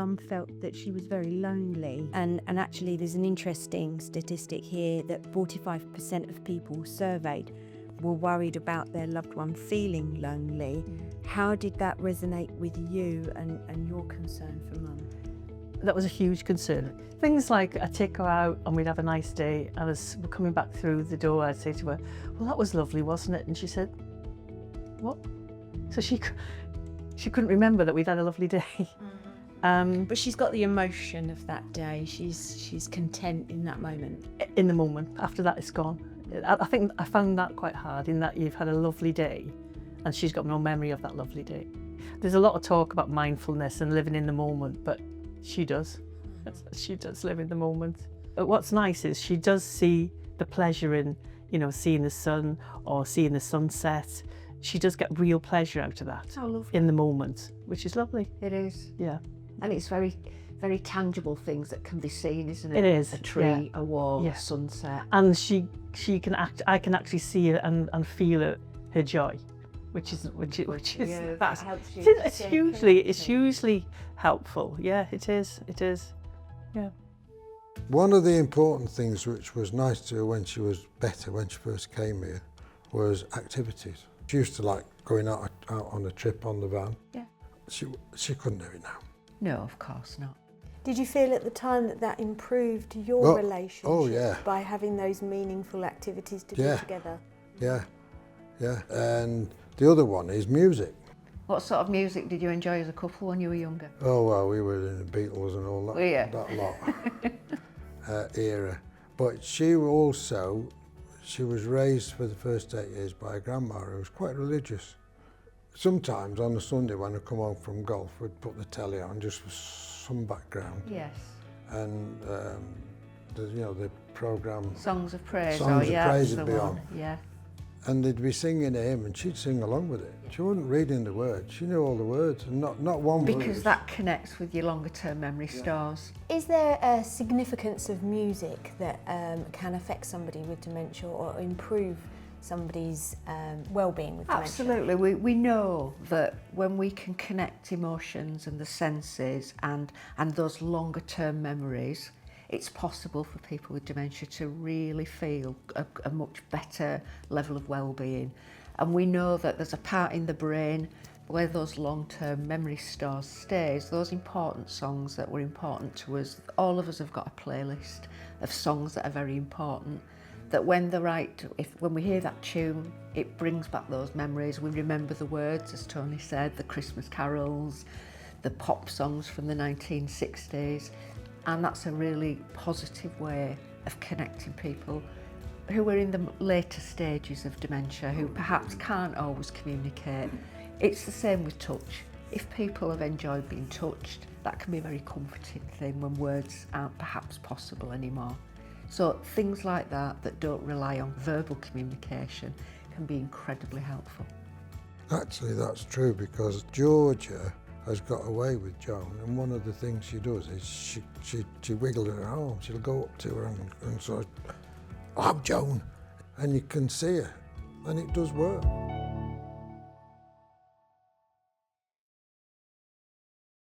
mum felt that she was very lonely. And actually there's an interesting statistic here that 45% of people surveyed were worried about their loved one feeling lonely. How did that resonate with you and your concern for mum? That was a huge concern. Things like I'd take her out and we'd have a nice day, and as we're coming back through the door, I'd say to her, well, that was lovely, wasn't it? And she said, what? So she couldn't remember that we'd had a lovely day. But she's got the emotion of that day. She's content in that moment. In the moment. After that, it's gone. I think I found that quite hard, in that you've had a lovely day and she's got no memory of that lovely day. There's a lot of talk about mindfulness and living in the moment, but she does. She does live in the moment. But what's nice is she does see the pleasure in, you know, seeing the sun or seeing the sunset. She does get real pleasure out of that in the moment, which is lovely. It is. Yeah. And it's very, very tangible things that can be seen, isn't it? It is. A tree, yeah. a wall, Yeah. a sunset. And I can actually see it and feel her joy, which is Yeah, that helps you. it's hugely helpful. Yeah, it is. Yeah. One of the important things which was nice to her when she was better, when she first came here, was activities. She used to like going out on a trip on the van. Yeah. She couldn't do it now. No, of course not. Did you feel at the time that improved your relationship oh, yeah. by having those meaningful activities to do Yeah. together? Yeah. And the other one is music. What sort of music did you enjoy as a couple when you were younger? Oh, well, we were in the Beatles and all that, Were you? that lot era. But she was raised for the first 8 years by a grandma who was quite religious. Sometimes on a Sunday when I come home from golf, we'd put the telly on just for some background. Yes. And the programme Songs of Praise. Songs of Praise that's would the be one. on. Yeah. And they'd be singing a hymn and she'd sing along with it. She wasn't reading the words, she knew all the words and not one Because verse. that connects with your longer term memory stores. Is there a significance of music that can affect somebody with dementia or improve somebody's well-being with dementia? Absolutely. We know that when we can connect emotions and the senses and those longer term memories, it's possible for people with dementia to really feel a much better level of well-being. And we know that there's a part in the brain where those long-term memory stores stays, those important songs that were important to us. All of us have got a playlist of songs that are very important, that when we hear that tune, it brings back those memories. We remember the words, as Tony said, the Christmas carols, the pop songs from the 1960s. And that's a really positive way of connecting people who are in the later stages of dementia, who perhaps can't always communicate. It's the same with touch. If people have enjoyed being touched, that can be a very comforting thing when words aren't perhaps possible anymore. So things like that don't rely on verbal communication can be incredibly helpful. Actually, that's true because Georgia has got away with Joan, and one of the things she does is she wiggles her arm. She'll go up to her and sort of, oh, Joan, and you can see her, and it does work.